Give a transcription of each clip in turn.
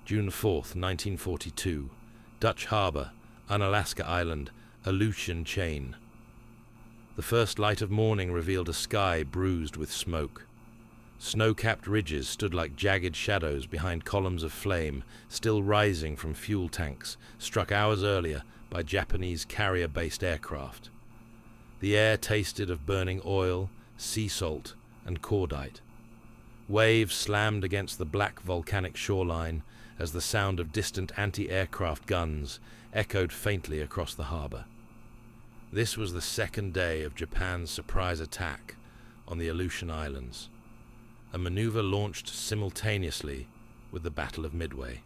June 4th, 1942. Dutch Harbor, Unalaska Island, Aleutian Chain. The first light of morning revealed a sky bruised with smoke. Snow-capped ridges stood like jagged shadows behind columns of flame, still rising from fuel tanks, struck hours earlier by Japanese carrier-based aircraft. The air tasted of burning oil, sea salt, and cordite. Waves slammed against the black volcanic shoreline as the sound of distant anti-aircraft guns echoed faintly across the harbor. This was the second day of Japan's surprise attack on the Aleutian Islands, a maneuver launched simultaneously with the Battle of Midway.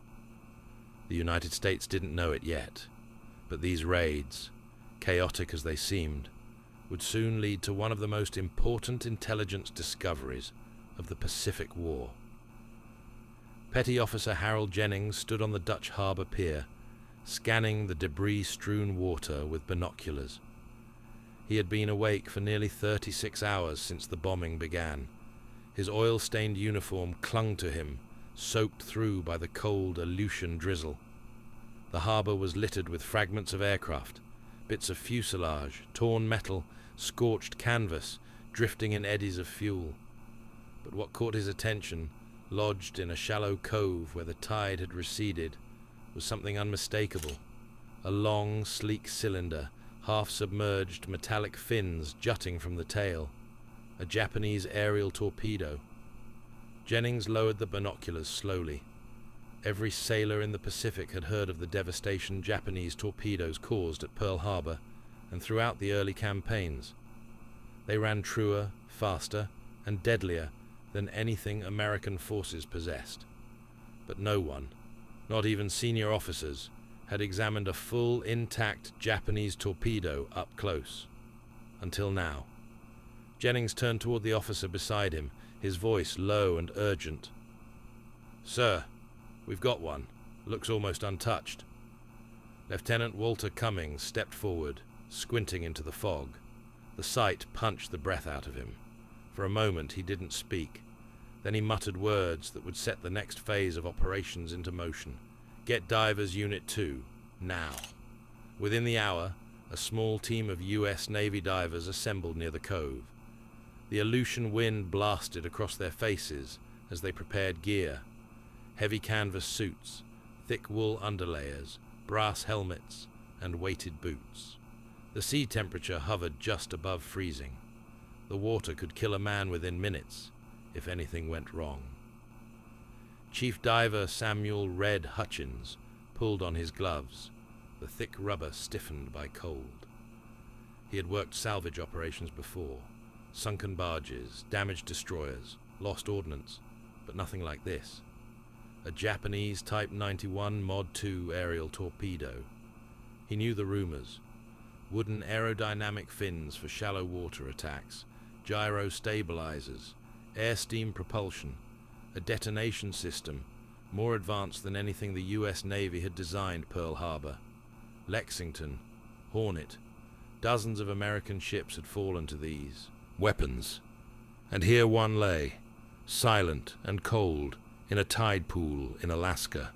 The United States didn't know it yet, but these raids, chaotic as they seemed, would soon lead to one of the most important intelligence discoveries of the Pacific War. Petty Officer Harold Jennings stood on the Dutch Harbor pier, scanning the debris-strewn water with binoculars. He had been awake for nearly 36 hours since the bombing began. His oil-stained uniform clung to him, soaked through by the cold Aleutian drizzle. The harbor was littered with fragments of aircraft, bits of fuselage, torn metal, scorched canvas, drifting in eddies of fuel. But what caught his attention, lodged in a shallow cove where the tide had receded, was something unmistakable. A long, sleek cylinder, half-submerged metallic fins jutting from the tail. A Japanese aerial torpedo. Jennings lowered the binoculars slowly. Every sailor in the Pacific had heard of the devastation Japanese torpedoes caused at Pearl Harbor and throughout the early campaigns. They ran truer, faster, and deadlier than anything American forces possessed. But no one, not even senior officers, had examined a full, intact Japanese torpedo up close. Until now. Jennings turned toward the officer beside him, his voice low and urgent. "Sir, we've got one. Looks almost untouched." Lieutenant Walter Cummings stepped forward, squinting into the fog. The sight punched the breath out of him. For a moment he didn't speak. Then he muttered words that would set the next phase of operations into motion. "Get Divers Unit 2, now." Within the hour, a small team of U.S. Navy divers assembled near the cove. The Aleutian wind blasted across their faces as they prepared gear. Heavy canvas suits, thick wool underlayers, brass helmets, and weighted boots. The sea temperature hovered just above freezing. The water could kill a man within minutes if anything went wrong. Chief Diver Samuel "Red" Hutchins pulled on his gloves, the thick rubber stiffened by cold. He had worked salvage operations before, sunken barges, damaged destroyers, lost ordnance, but nothing like this. A Japanese Type 91 Mod 2 aerial torpedo. He knew the rumors. Wooden aerodynamic fins for shallow water attacks, gyro stabilizers, air-steam propulsion, a detonation system more advanced than anything the U.S. Navy had designed Pearl Harbor. Lexington, Hornet, dozens of American ships had fallen to these weapons. And here one lay, silent and cold, in a tide pool in Alaska.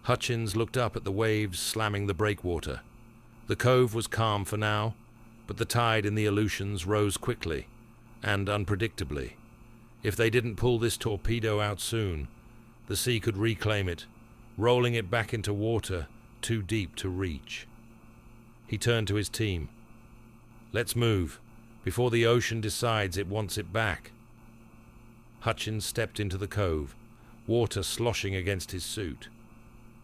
Hutchins looked up at the waves slamming the breakwater. The cove was calm for now, but the tide in the Aleutians rose quickly and unpredictably. If they didn't pull this torpedo out soon, the sea could reclaim it, rolling it back into water too deep to reach. He turned to his team. "Let's move, before the ocean decides it wants it back." Hutchins stepped into the cove, water sloshing against his suit.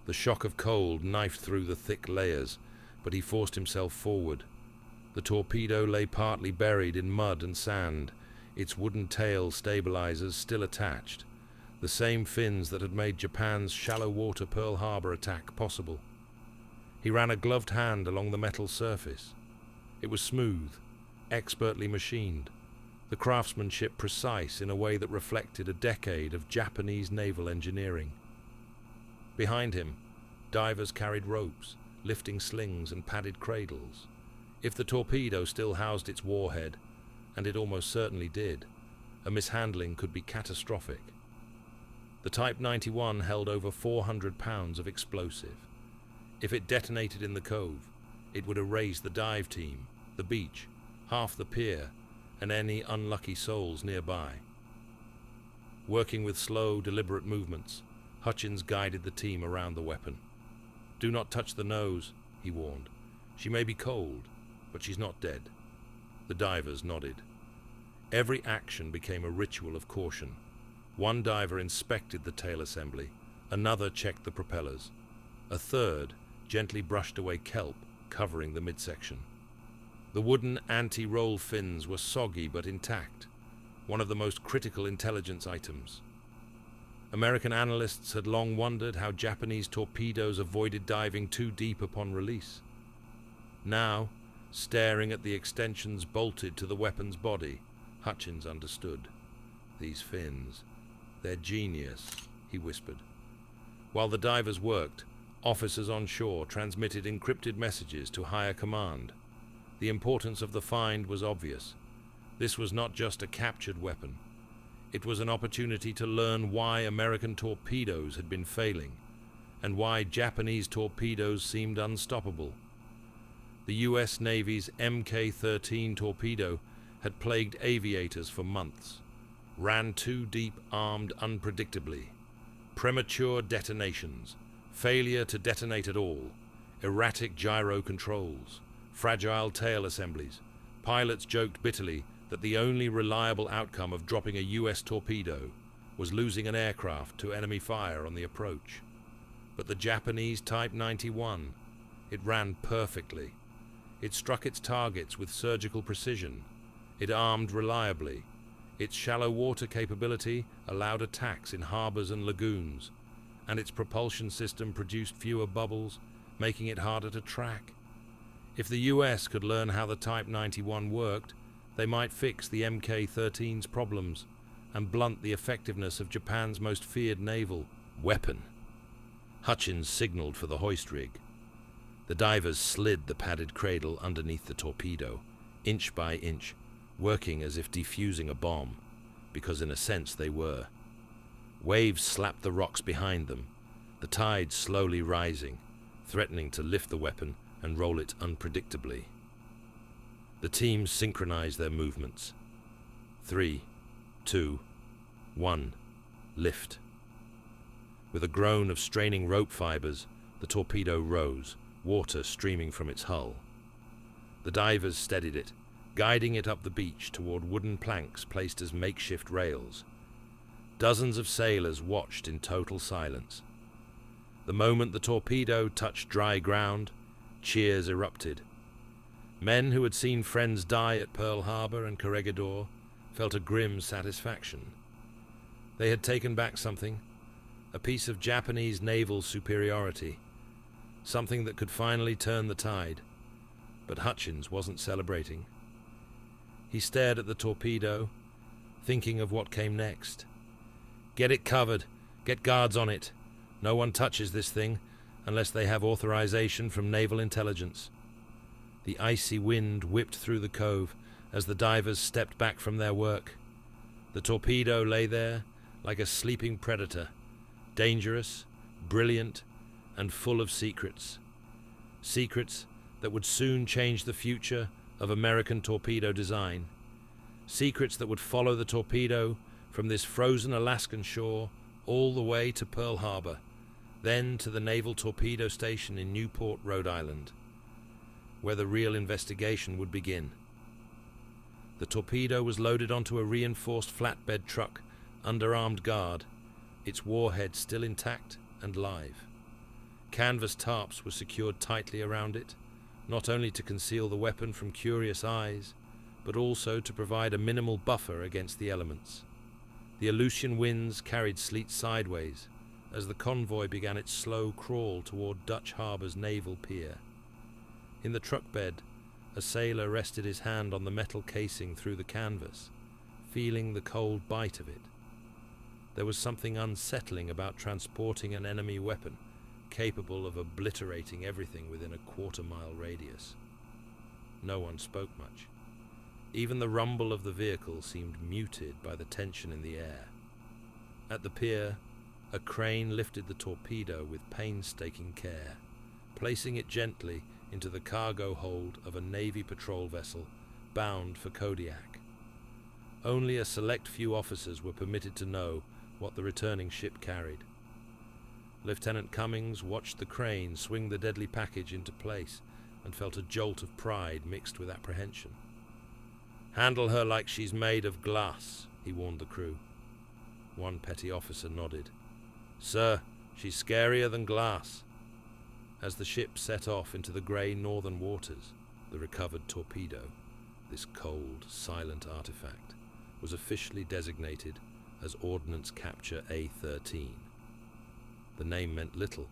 The shock of cold knifed through the thick layers, but he forced himself forward. The torpedo lay partly buried in mud and sand, its wooden tail stabilizers still attached, the same fins that had made Japan's shallow water Pearl Harbor attack possible. He ran a gloved hand along the metal surface. It was smooth, expertly machined, the craftsmanship precise in a way that reflected a decade of Japanese naval engineering. Behind him, divers carried ropes, lifting slings and padded cradles. If the torpedo still housed its warhead, and it almost certainly did, a mishandling could be catastrophic. The Type 91 held over 400 pounds of explosive. If it detonated in the cove, it would erase the dive team, the beach, half the pier, and any unlucky souls nearby. Working with slow, deliberate movements, Hutchins guided the team around the weapon. "Do not touch the nose," he warned. "She may be cold, but she's not dead." The divers nodded. Every action became a ritual of caution. One diver inspected the tail assembly, another checked the propellers, a third gently brushed away kelp covering the midsection. The wooden anti-roll fins were soggy but intact, one of the most critical intelligence items. American analysts had long wondered how Japanese torpedoes avoided diving too deep upon release. Now, staring at the extensions bolted to the weapon's body, Hutchins understood. "These fins, they're genius," he whispered. While the divers worked, officers on shore transmitted encrypted messages to higher command. The importance of the find was obvious. This was not just a captured weapon. It was an opportunity to learn why American torpedoes had been failing, and why Japanese torpedoes seemed unstoppable. The U.S. Navy's Mk-13 torpedo had plagued aviators for months. Ran too deep armed unpredictably. Premature detonations. Failure to detonate at all. Erratic gyro controls. Fragile tail assemblies. Pilots joked bitterly that the only reliable outcome of dropping a U.S. torpedo was losing an aircraft to enemy fire on the approach. But the Japanese Type 91, it ran perfectly. It struck its targets with surgical precision. It armed reliably. Its shallow water capability allowed attacks in harbors and lagoons, and its propulsion system produced fewer bubbles, making it harder to track. If the US could learn how the Type 91 worked, they might fix the Mk-13's problems and blunt the effectiveness of Japan's most feared naval weapon. Hutchins signaled for the hoist rig. The divers slid the padded cradle underneath the torpedo, inch by inch, working as if defusing a bomb, because in a sense they were. Waves slapped the rocks behind them, the tide slowly rising, threatening to lift the weapon and roll it unpredictably. The teams synchronized their movements. 3, 2, 1, lift. With a groan of straining rope fibers, the torpedo rose, water streaming from its hull. The divers steadied it, guiding it up the beach toward wooden planks placed as makeshift rails. Dozens of sailors watched in total silence. The moment the torpedo touched dry ground, cheers erupted. Men who had seen friends die at Pearl Harbor and Corregidor felt a grim satisfaction. They had taken back something, a piece of Japanese naval superiority, something that could finally turn the tide. But Hutchins wasn't celebrating. He stared at the torpedo, thinking of what came next. "Get it covered. Get guards on it. No one touches this thing unless they have authorization from Naval Intelligence." The icy wind whipped through the cove as the divers stepped back from their work. The torpedo lay there like a sleeping predator, dangerous, brilliant, and full of secrets. Secrets that would soon change the future of American torpedo design. Secrets that would follow the torpedo from this frozen Alaskan shore all the way to Pearl Harbor, then to the Naval Torpedo Station in Newport, Rhode Island, where the real investigation would begin. The torpedo was loaded onto a reinforced flatbed truck under armed guard, its warhead still intact and live. Canvas tarps were secured tightly around it, not only to conceal the weapon from curious eyes, but also to provide a minimal buffer against the elements. The Aleutian winds carried sleet sideways as the convoy began its slow crawl toward Dutch Harbor's naval pier. In the truck bed, a sailor rested his hand on the metal casing through the canvas, feeling the cold bite of it. There was something unsettling about transporting an enemy weapon capable of obliterating everything within a quarter-mile radius. No one spoke much. Even the rumble of the vehicle seemed muted by the tension in the air. At the pier, A crane lifted the torpedo with painstaking care, placing it gently into the cargo hold of a Navy patrol vessel bound for Kodiak. Only a select few officers were permitted to know what the returning ship carried. Lieutenant Cummings watched the crane swing the deadly package into place and felt a jolt of pride mixed with apprehension. "Handle her like she's made of glass," he warned the crew. One petty officer nodded. "Sir, she's scarier than glass." As the ship set off into the grey northern waters, the recovered torpedo, this cold, silent artifact, was officially designated as Ordnance Capture A-13. The name meant little,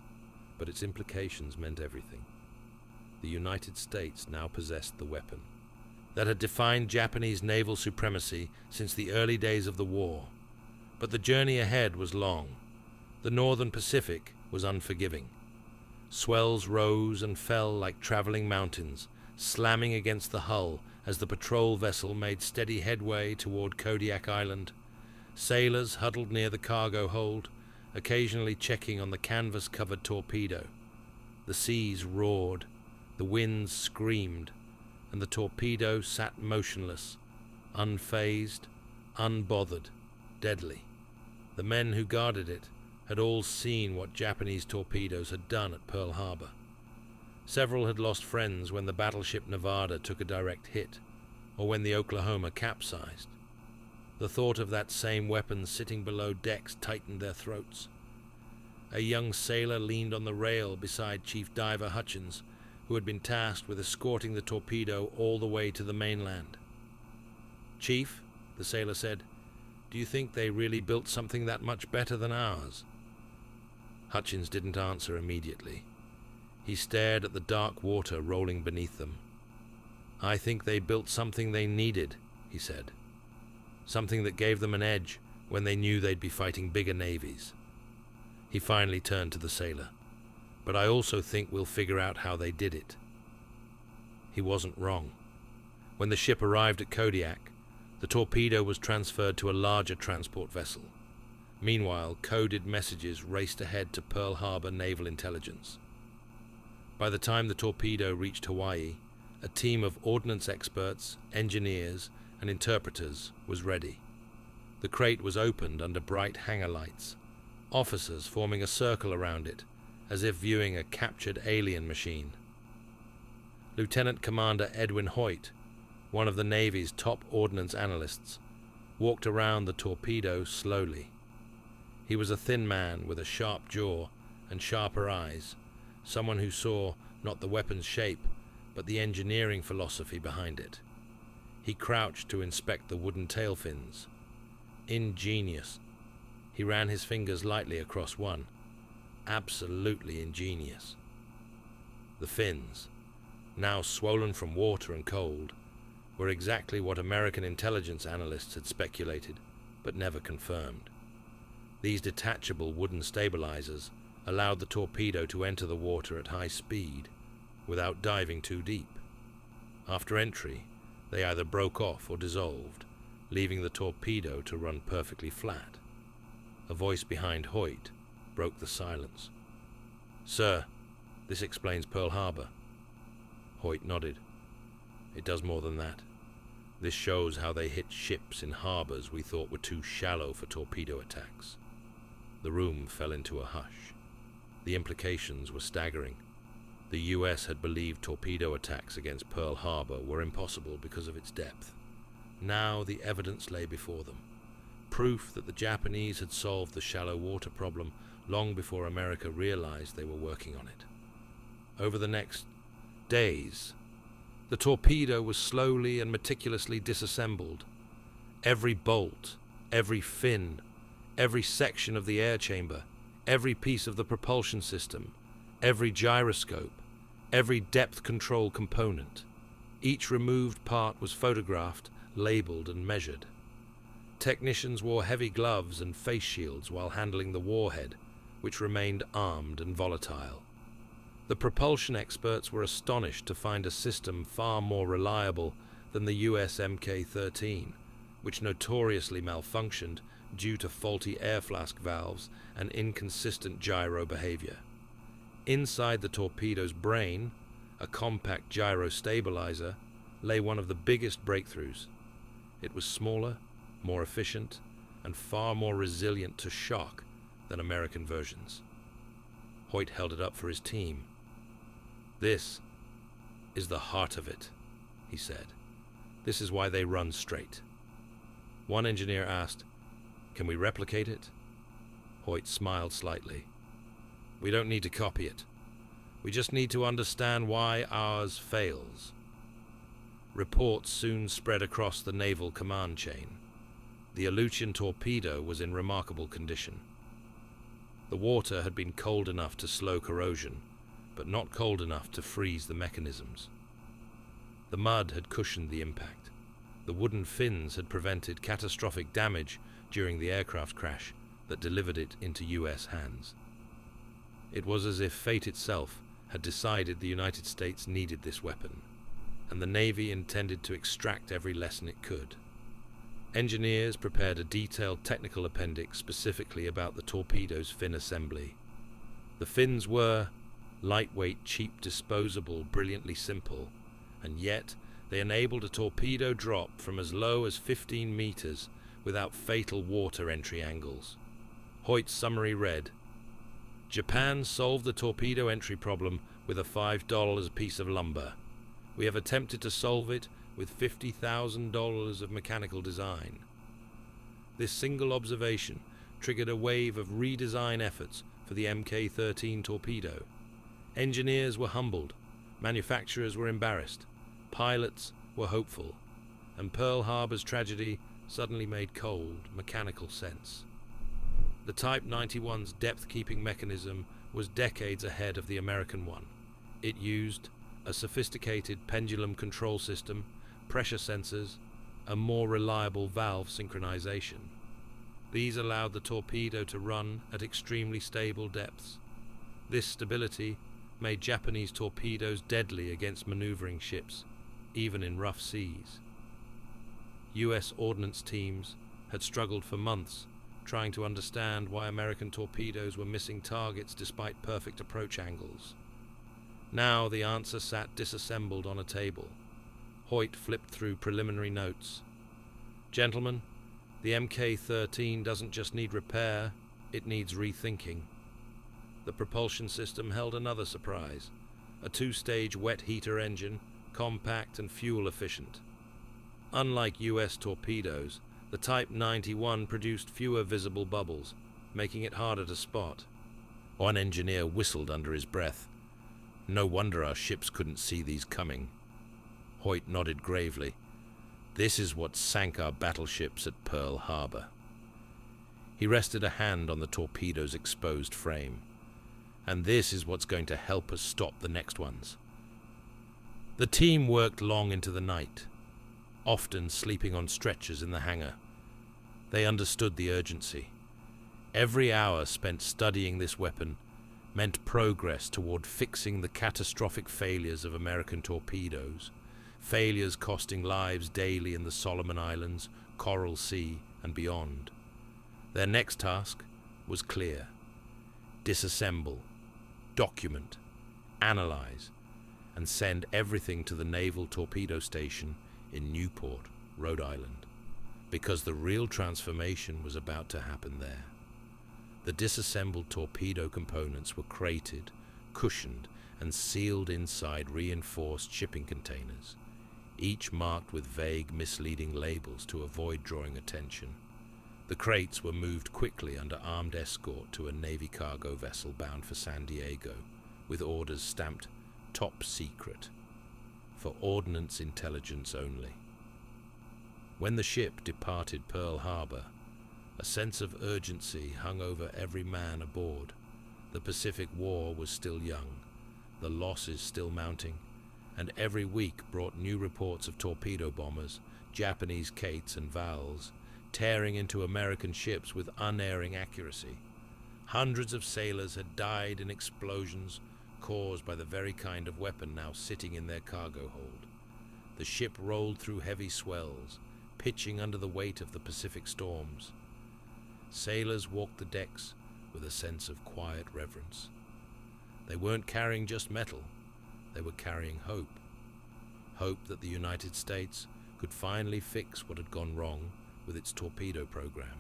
but its implications meant everything. The United States now possessed the weapon that had defined Japanese naval supremacy since the early days of the war. But the journey ahead was long. The northern Pacific was unforgiving. Swells rose and fell like traveling mountains, slamming against the hull as the patrol vessel made steady headway toward Kodiak Island. Sailors huddled near the cargo hold, occasionally checking on the canvas-covered torpedo. The seas roared, the winds screamed, and the torpedo sat motionless, unfazed, unbothered, deadly. The men who guarded it had all seen what Japanese torpedoes had done at Pearl Harbor. Several had lost friends when the battleship Nevada took a direct hit, or when the Oklahoma capsized. The thought of that same weapon sitting below decks tightened their throats. A young sailor leaned on the rail beside Chief Diver Hutchins, who had been tasked with escorting the torpedo all the way to the mainland. "Chief," the sailor said, "do you think they really built something that much better than ours?" Hutchins didn't answer immediately. He stared at the dark water rolling beneath them. "I think they built something they needed," he said. "Something that gave them an edge when they knew they'd be fighting bigger navies." He finally turned to the sailor. "But I also think we'll figure out how they did it." He wasn't wrong. When the ship arrived at Kodiak, the torpedo was transferred to a larger transport vessel. Meanwhile, coded messages raced ahead to Pearl Harbor Naval Intelligence. By the time the torpedo reached Hawaii, a team of ordnance experts, engineers, and interpreters was ready. The crate was opened under bright hangar lights, officers forming a circle around it, as if viewing a captured alien machine. Lieutenant Commander Edwin Hoyt, one of the Navy's top ordnance analysts, walked around the torpedo slowly. He was a thin man with a sharp jaw and sharper eyes, someone who saw not the weapon's shape, but the engineering philosophy behind it. He crouched to inspect the wooden tail fins. Ingenious. He ran his fingers lightly across one. Absolutely ingenious. The fins, now swollen from water and cold, were exactly what American intelligence analysts had speculated, but never confirmed. These detachable wooden stabilizers allowed the torpedo to enter the water at high speed, without diving too deep. After entry, they either broke off or dissolved, leaving the torpedo to run perfectly flat. A voice behind Hoyt broke the silence. "Sir, this explains Pearl Harbor." Hoyt nodded. "It does more than that. This shows how they hit ships in harbors we thought were too shallow for torpedo attacks." The room fell into a hush. The implications were staggering. The US had believed torpedo attacks against Pearl Harbor were impossible because of its depth. Now the evidence lay before them. Proof that the Japanese had solved the shallow water problem long before America realized they were working on it. Over the next days, the torpedo was slowly and meticulously disassembled. Every bolt, every fin, every section of the air chamber, every piece of the propulsion system, every gyroscope, every depth control component. Each removed part was photographed, labeled, and measured. Technicians wore heavy gloves and face shields while handling the warhead, which remained armed and volatile. The propulsion experts were astonished to find a system far more reliable than the US Mk-13, which notoriously malfunctioned due to faulty air flask valves and inconsistent gyro behavior. Inside the torpedo's brain, a compact gyro stabilizer, lay one of the biggest breakthroughs. It was smaller, more efficient, and far more resilient to shock than American versions. Hoyt held it up for his team. "This is the heart of it," he said. "This is why they run straight." One engineer asked, "Can we replicate it?" Hoyt smiled slightly. "We don't need to copy it. We just need to understand why ours fails." Reports soon spread across the naval command chain. The Aleutian torpedo was in remarkable condition. The water had been cold enough to slow corrosion, but not cold enough to freeze the mechanisms. The mud had cushioned the impact. The wooden fins had prevented catastrophic damage during the aircraft crash that delivered it into US hands. It was as if fate itself had decided the United States needed this weapon, and the Navy intended to extract every lesson it could. Engineers prepared a detailed technical appendix specifically about the torpedo's fin assembly. The fins were lightweight, cheap, disposable, brilliantly simple, and yet they enabled a torpedo drop from as low as 15 meters without fatal water entry angles. Hoyt's summary read, "Japan solved the torpedo entry problem with a $5 piece of lumber. We have attempted to solve it with $50,000 of mechanical design." This single observation triggered a wave of redesign efforts for the Mk-13 torpedo. Engineers were humbled, manufacturers were embarrassed, pilots were hopeful, and Pearl Harbor's tragedy suddenly made cold, mechanical sense. The Type 91's depth-keeping mechanism was decades ahead of the American one. It used a sophisticated pendulum control system, pressure sensors, and more reliable valve synchronization. These allowed the torpedo to run at extremely stable depths. This stability made Japanese torpedoes deadly against maneuvering ships, even in rough seas. US ordnance teams had struggled for months trying to understand why American torpedoes were missing targets despite perfect approach angles. Now the answer sat disassembled on a table. Hoyt flipped through preliminary notes. "Gentlemen, the Mk-13 doesn't just need repair, it needs rethinking." The propulsion system held another surprise. A two-stage wet heater engine, compact and fuel-efficient. Unlike US torpedoes, the Type 91 produced fewer visible bubbles, making it harder to spot. One engineer whistled under his breath. "No wonder our ships couldn't see these coming." Hoyt nodded gravely. "This is what sank our battleships at Pearl Harbor." He rested a hand on the torpedo's exposed frame. "And this is what's going to help us stop the next ones." The team worked long into the night, often sleeping on stretchers in the hangar. They understood the urgency. Every hour spent studying this weapon meant progress toward fixing the catastrophic failures of American torpedoes, failures costing lives daily in the Solomon Islands, Coral Sea, and beyond. Their next task was clear: disassemble, document, analyze, and send everything to the Naval Torpedo Station in Newport, Rhode Island, because the real transformation was about to happen there. The disassembled torpedo components were crated, cushioned, and sealed inside reinforced shipping containers, each marked with vague, misleading labels to avoid drawing attention. The crates were moved quickly under armed escort to a Navy cargo vessel bound for San Diego, with orders stamped "Top Secret," for ordnance intelligence only. When the ship departed Pearl Harbor, a sense of urgency hung over every man aboard. The Pacific War was still young, the losses still mounting, and every week brought new reports of torpedo bombers, Japanese Kates and Vals, tearing into American ships with unerring accuracy. Hundreds of sailors had died in explosions caused by the very kind of weapon now sitting in their cargo hold. The ship rolled through heavy swells, pitching under the weight of the Pacific storms. sailors walked the decks with a sense of quiet reverence. They weren't carrying just metal, they were carrying hope. Hope that the United States could finally fix what had gone wrong with its torpedo program.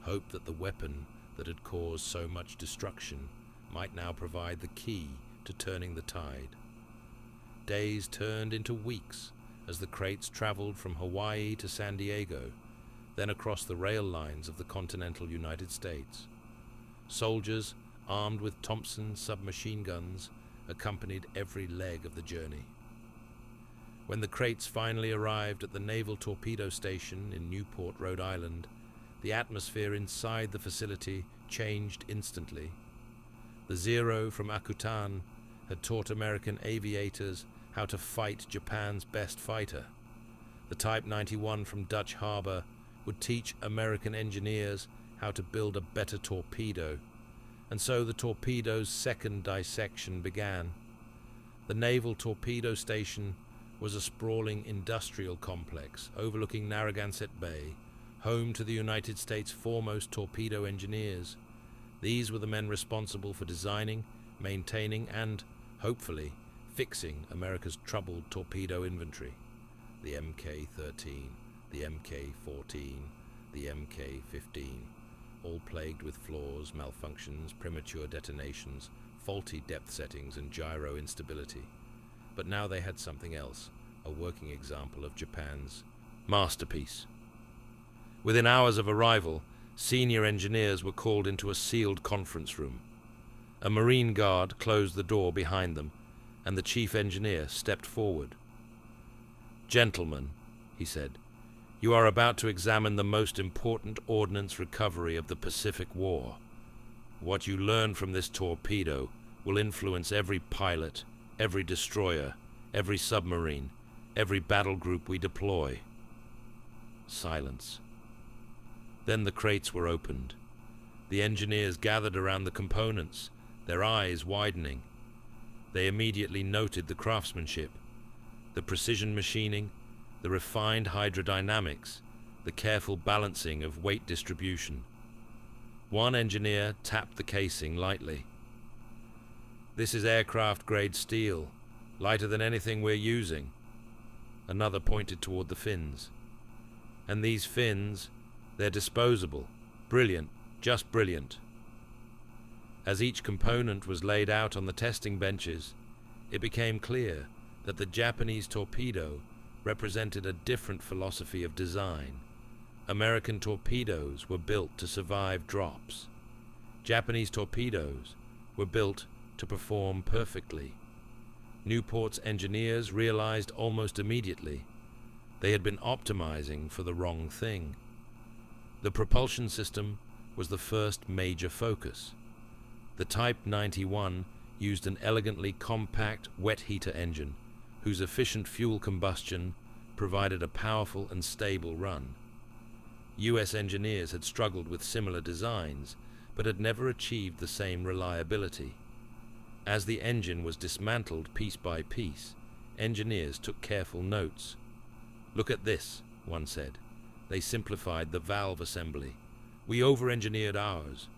Hope that the weapon that had caused so much destruction might now provide the key to turning the tide. Days turned into weeks as the crates traveled from Hawaii to San Diego, then across the rail lines of the continental United States. Soldiers, armed with Thompson submachine guns, accompanied every leg of the journey. When the crates finally arrived at the Naval Torpedo Station in Newport, Rhode Island, the atmosphere inside the facility changed instantly. The Zero from Akutan had taught American aviators how to fight Japan's best fighter. The Type 91 from Dutch Harbor would teach American engineers how to build a better torpedo, and so the torpedo's second dissection began. The Naval Torpedo Station was a sprawling industrial complex overlooking Narragansett Bay, home to the United States' foremost torpedo engineers. These were the men responsible for designing, maintaining, and, hopefully, fixing America's troubled torpedo inventory. The Mk-13, the Mk-14, the Mk-15, all plagued with flaws, malfunctions, premature detonations, faulty depth settings, and gyro instability. But now they had something else, a working example of Japan's masterpiece. Within hours of arrival, senior engineers were called into a sealed conference room. A Marine guard closed the door behind them, and the chief engineer stepped forward. "Gentlemen," he said, "you are about to examine the most important ordnance recovery of the Pacific War. What you learn from this torpedo will influence every pilot, every destroyer, every submarine, every battle group we deploy." Silence. Then the crates were opened. The engineers gathered around the components, their eyes widening. They immediately noted the craftsmanship, the precision machining, the refined hydrodynamics, the careful balancing of weight distribution. One engineer tapped the casing lightly. "This is aircraft-grade steel, lighter than anything we're using." Another pointed toward the fins. "And these fins, they're disposable. Brilliant, just brilliant." As each component was laid out on the testing benches, it became clear that the Japanese torpedo represented a different philosophy of design. American torpedoes were built to survive drops. Japanese torpedoes were built to perform perfectly. Newport's engineers realized almost immediately they had been optimizing for the wrong thing. The propulsion system was the first major focus. The Type 91 used an elegantly compact wet heater engine whose efficient fuel combustion provided a powerful and stable run. U.S. engineers had struggled with similar designs, but had never achieved the same reliability. As the engine was dismantled piece by piece, engineers took careful notes. "Look at this," one said. "They simplified the valve assembly. We over-engineered ours."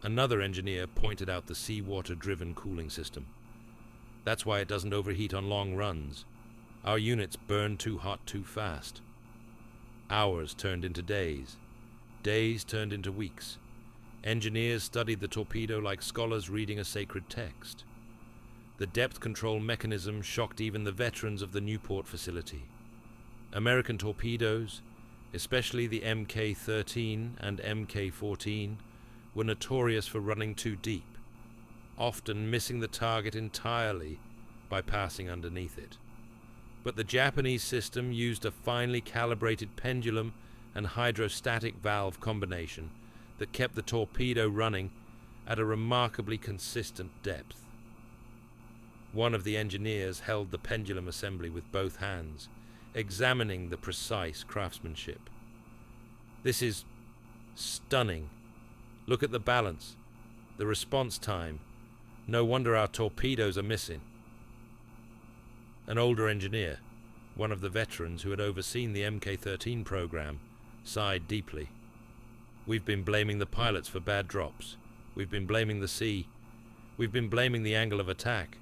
Another engineer pointed out the seawater-driven cooling system. "That's why it doesn't overheat on long runs. Our units burn too hot too fast." Hours turned into days. Days turned into weeks. Engineers studied the torpedo like scholars reading a sacred text. The depth control mechanism shocked even the veterans of the Newport facility. American torpedoes, especially the Mk-13 and Mk-14, were notorious for running too deep, often missing the target entirely by passing underneath it. But the Japanese system used a finely calibrated pendulum and hydrostatic valve combination that kept the torpedo running at a remarkably consistent depth. One of the engineers held the pendulum assembly with both hands, examining the precise craftsmanship. "This is stunning. Look at the balance, the response time. No wonder our torpedoes are missing." An older engineer, one of the veterans who had overseen the Mk-13 program, sighed deeply. We've been blaming the pilots for bad drops. We've been blaming the sea. We've been blaming the angle of attack.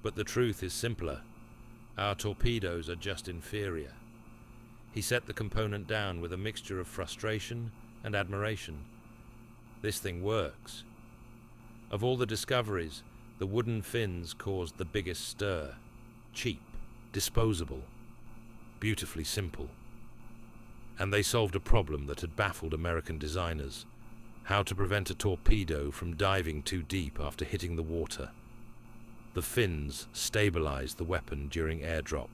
But the truth is simpler. Our torpedoes are just inferior. He set the component down with a mixture of frustration and admiration. This thing works. Of all the discoveries, the wooden fins caused the biggest stir. Cheap, disposable, beautifully simple. And they solved a problem that had baffled American designers: how to prevent a torpedo from diving too deep after hitting the water. The fins stabilized the weapon during airdrop.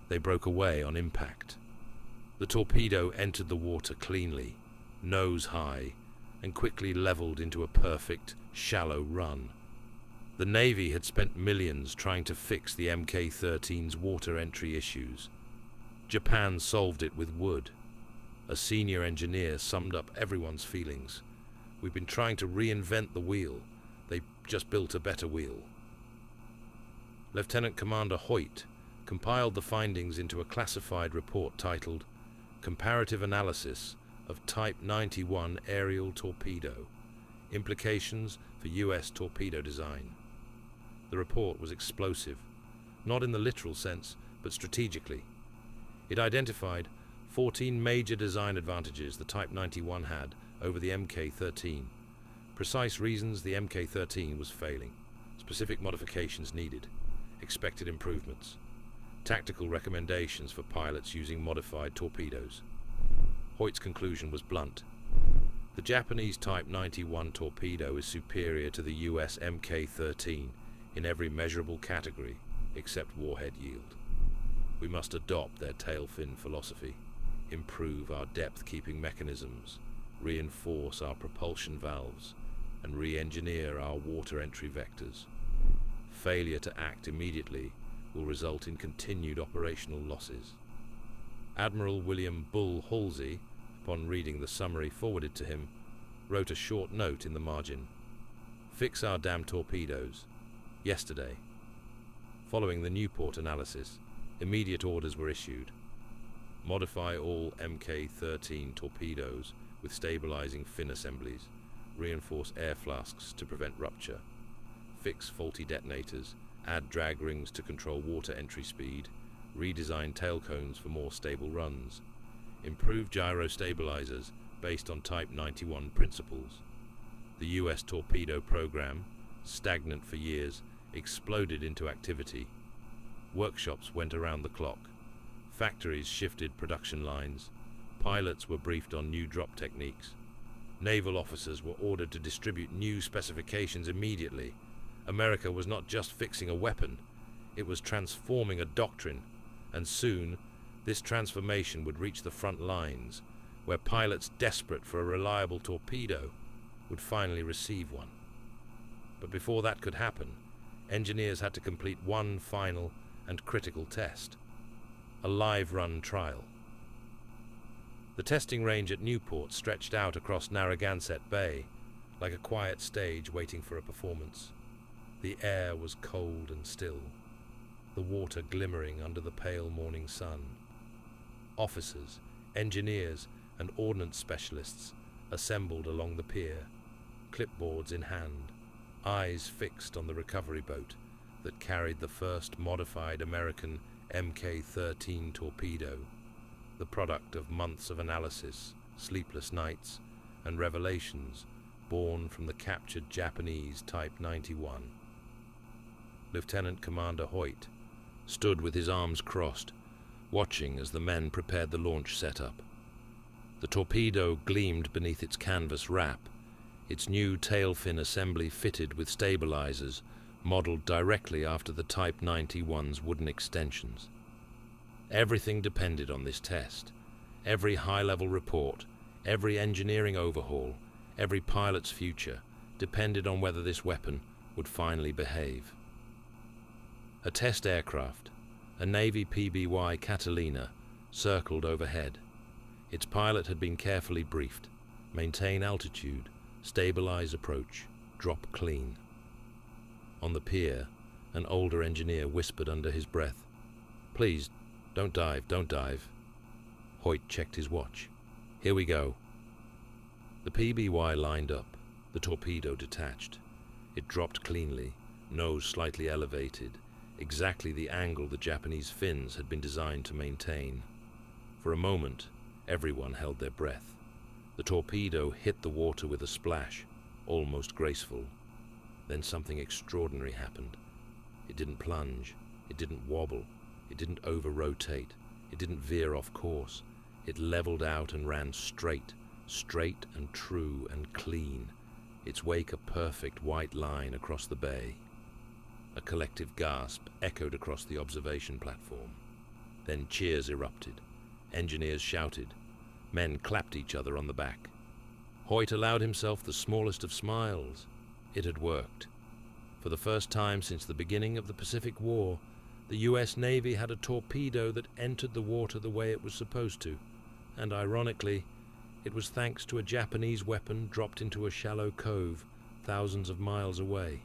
They broke away on impact. The torpedo entered the water cleanly, nose high, and quickly leveled into a perfect, shallow run. The Navy had spent millions trying to fix the Mk-13's water entry issues. Japan solved it with wood. A senior engineer summed up everyone's feelings. We've been trying to reinvent the wheel. They just built a better wheel. Lieutenant Commander Hoyt compiled the findings into a classified report titled Comparative Analysis of Type 91 Aerial Torpedo, Implications for U.S. Torpedo Design. The report was explosive, not in the literal sense, but strategically. It identified 14 major design advantages the Type 91 had over the Mk-13. Precise reasons the Mk-13 was failing. Specific modifications needed. Expected improvements. Tactical recommendations for pilots using modified torpedoes. Hoyt's conclusion was blunt. The Japanese Type 91 torpedo is superior to the US Mk-13 in every measurable category except warhead yield. We must adopt their tail fin philosophy, improve our depth-keeping mechanisms, reinforce our propulsion valves, and re-engineer our water entry vectors. Failure to act immediately will result in continued operational losses. Admiral William Bull Halsey, upon reading the summary forwarded to him, wrote a short note in the margin. Fix our damn torpedoes. Yesterday. Following the Newport analysis, immediate orders were issued. Modify all Mk-13 torpedoes with stabilizing fin assemblies. Reinforce air flasks to prevent rupture. Fix faulty detonators. Add drag rings to control water entry speed. Redesign tail cones for more stable runs. Improve gyro stabilizers based on Type 91 principles. The US torpedo program, stagnant for years, exploded into activity. Workshops went around the clock. Factories shifted production lines. Pilots were briefed on new drop techniques. Naval officers were ordered to distribute new specifications immediately. America was not just fixing a weapon, it was transforming a doctrine, and soon this transformation would reach the front lines, where pilots desperate for a reliable torpedo would finally receive one. But before that could happen, engineers had to complete one final and critical test, a live run trial. The testing range at Newport stretched out across Narragansett Bay, like a quiet stage waiting for a performance. The air was cold and still, the water glimmering under the pale morning sun. Officers, engineers, and ordnance specialists assembled along the pier, clipboards in hand, eyes fixed on the recovery boat that carried the first modified American Mk-13 torpedo, the product of months of analysis, sleepless nights, and revelations born from the captured Japanese Type 91. Lieutenant Commander Hoyt stood with his arms crossed, watching as the men prepared the launch setup. The torpedo gleamed beneath its canvas wrap, its new tail fin assembly fitted with stabilizers modeled directly after the Type 91's wooden extensions. Everything depended on this test. Every high-level report, every engineering overhaul, every pilot's future depended on whether this weapon would finally behave. A test aircraft, a Navy PBY Catalina, circled overhead. Its pilot had been carefully briefed. Maintain altitude, stabilize approach, drop clean. On the pier, an older engineer whispered under his breath, "Please, don't dive, don't dive." Hoyt checked his watch. "Here we go." The PBY lined up, the torpedo detached. It dropped cleanly, nose slightly elevated, exactly the angle the Japanese fins had been designed to maintain. For a moment, everyone held their breath. The torpedo hit the water with a splash, almost graceful. Then something extraordinary happened. It didn't plunge, it didn't wobble, it didn't over-rotate, it didn't veer off course. It leveled out and ran straight and true and clean, its wake a perfect white line across the bay. A collective gasp echoed across the observation platform. Then cheers erupted. Engineers shouted. Men clapped each other on the back. Hoyt allowed himself the smallest of smiles. It had worked. For the first time since the beginning of the Pacific War, the US Navy had a torpedo that entered the water the way it was supposed to, and ironically, it was thanks to a Japanese weapon dropped into a shallow cove thousands of miles away.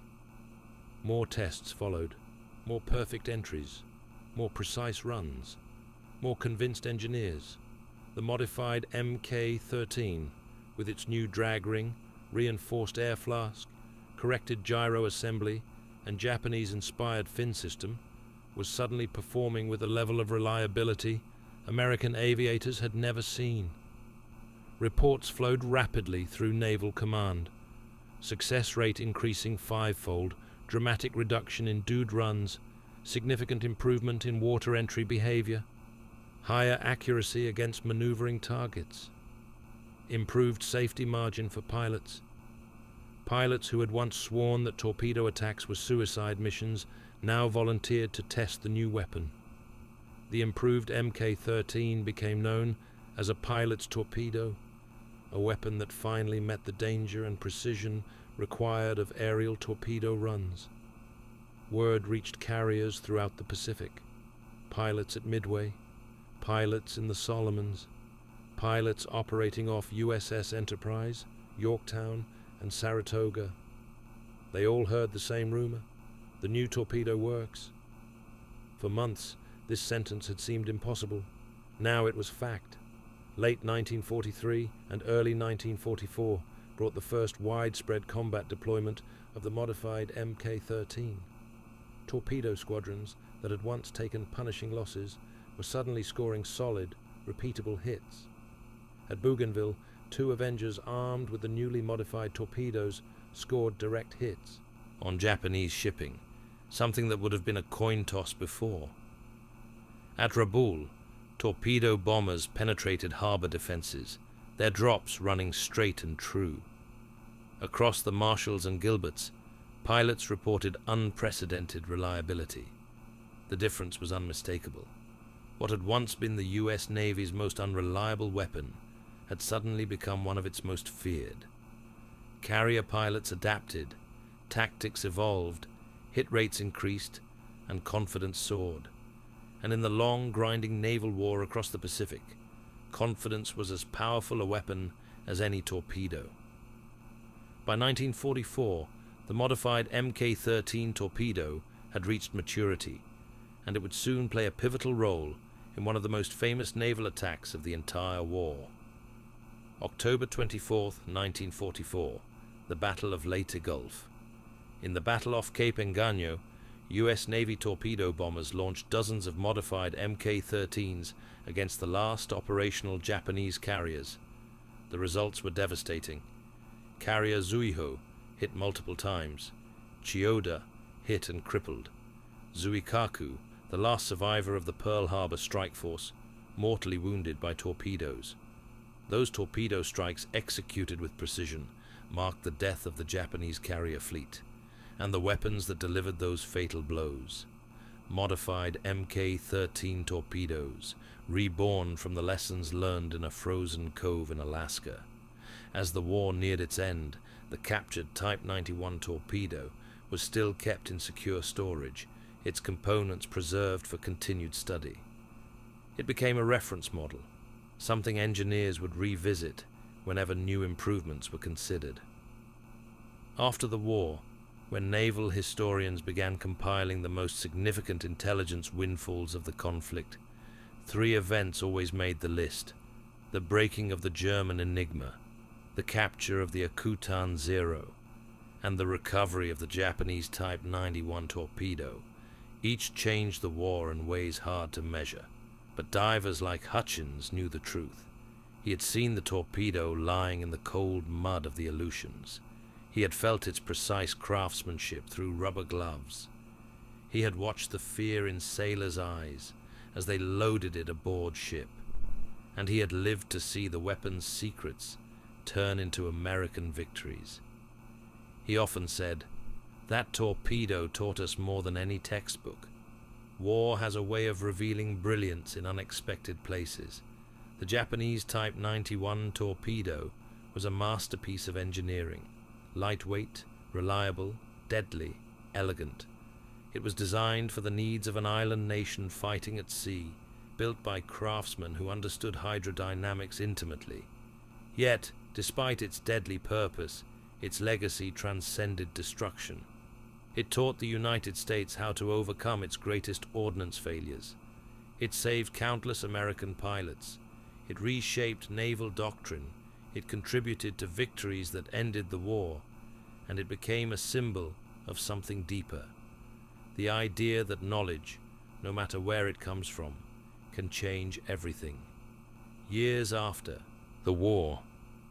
More tests followed, more perfect entries, more precise runs, more convinced engineers. The modified Mk-13, with its new drag ring, reinforced air flask, corrected gyro assembly, and Japanese-inspired fin system, was suddenly performing with a level of reliability American aviators had never seen. Reports flowed rapidly through Naval Command. Success rate increasing fivefold, dramatic reduction in dewed runs, significant improvement in water entry behavior, higher accuracy against maneuvering targets, improved safety margin for pilots. Pilots who had once sworn that torpedo attacks were suicide missions now volunteered to test the new weapon. The improved Mk-13 became known as a pilot's torpedo, a weapon that finally met the danger and precision required of aerial torpedo runs. Word reached carriers throughout the Pacific, pilots at Midway, pilots in the Solomons, pilots operating off USS Enterprise, Yorktown, and Saratoga. They all heard the same rumor: the new torpedo works. For months, this sentence had seemed impossible. Now it was fact. Late 1943 and early 1944 brought the first widespread combat deployment of the modified Mk-13. Torpedo squadrons that had once taken punishing losses were suddenly scoring solid, repeatable hits. At Bougainville, 2 Avengers armed with the newly modified torpedoes scored direct hits on Japanese shipping, something that would have been a coin toss before. At Rabaul, torpedo bombers penetrated harbor defenses, their drops running straight and true. Across the Marshalls and Gilberts, pilots reported unprecedented reliability. The difference was unmistakable. What had once been the US Navy's most unreliable weapon had suddenly become one of its most feared. Carrier pilots adapted, tactics evolved, hit rates increased, and confidence soared. And in the long, grinding naval war across the Pacific, confidence was as powerful a weapon as any torpedo. By 1944, the modified Mk-13 torpedo had reached maturity, and it would soon play a pivotal role in one of the most famous naval attacks of the entire war. October 24, 1944, the Battle of Leyte Gulf. In the battle off Cape Engano, US Navy torpedo bombers launched dozens of modified Mk-13s against the last operational Japanese carriers. The results were devastating. Carrier Zuiho hit multiple times. Chiyoda hit and crippled. Zuikaku, the last survivor of the Pearl Harbor strike force, mortally wounded by torpedoes. Those torpedo strikes, executed with precision, marked the death of the Japanese carrier fleet and the weapons that delivered those fatal blows. Modified Mk-13 torpedoes, reborn from the lessons learned in a frozen cove in Alaska. As the war neared its end, the captured Type 91 torpedo was still kept in secure storage, its components preserved for continued study. It became a reference model, something engineers would revisit whenever new improvements were considered. After the war, when naval historians began compiling the most significant intelligence windfalls of the conflict, 3 events always made the list: the breaking of the German Enigma, the capture of the Akutan Zero, and the recovery of the Japanese Type 91 torpedo each changed the war in ways hard to measure. But divers like Hutchins knew the truth. He had seen the torpedo lying in the cold mud of the Aleutians. He had felt its precise craftsmanship through rubber gloves. He had watched the fear in sailors' eyes as they loaded it aboard ship. And he had lived to see the weapon's secrets turn into American victories. He often said, "That torpedo taught us more than any textbook. War has a way of revealing brilliance in unexpected places. The Japanese Type 91 torpedo was a masterpiece of engineering. Lightweight, reliable, deadly, elegant. It was designed for the needs of an island nation fighting at sea, built by craftsmen who understood hydrodynamics intimately. Yet, despite its deadly purpose, its legacy transcended destruction. It taught the United States how to overcome its greatest ordnance failures. It saved countless American pilots. It reshaped naval doctrine. It contributed to victories that ended the war, and it became a symbol of something deeper. The idea that knowledge, no matter where it comes from, can change everything." Years after the war,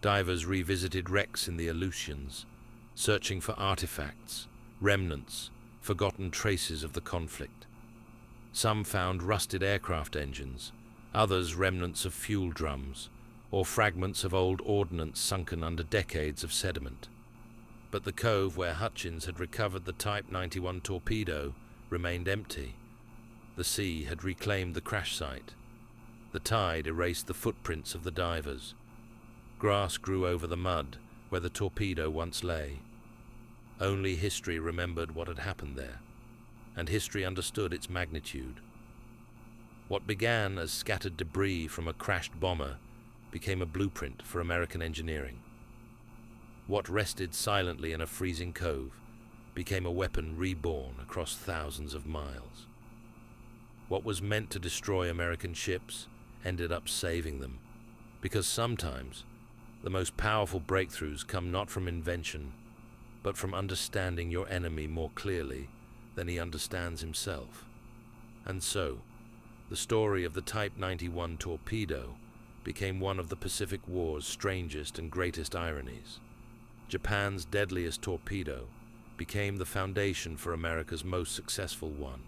divers revisited wrecks in the Aleutians, searching for artifacts, remnants, forgotten traces of the conflict. Some found rusted aircraft engines, others remnants of fuel drums, or fragments of old ordnance sunken under decades of sediment. But the cove where Hutchins had recovered the Type 91 torpedo remained empty. The sea had reclaimed the crash site. The tide erased the footprints of the divers. Grass grew over the mud where the torpedo once lay. Only history remembered what had happened there, and history understood its magnitude. What began as scattered debris from a crashed bomber became a blueprint for American engineering. What rested silently in a freezing cove became a weapon reborn across thousands of miles. What was meant to destroy American ships ended up saving them, because sometimes the most powerful breakthroughs come not from invention, but from understanding your enemy more clearly than he understands himself. And so, the story of the Type 91 torpedo became one of the Pacific War's strangest and greatest ironies. Japan's deadliest torpedo became the foundation for America's most successful one.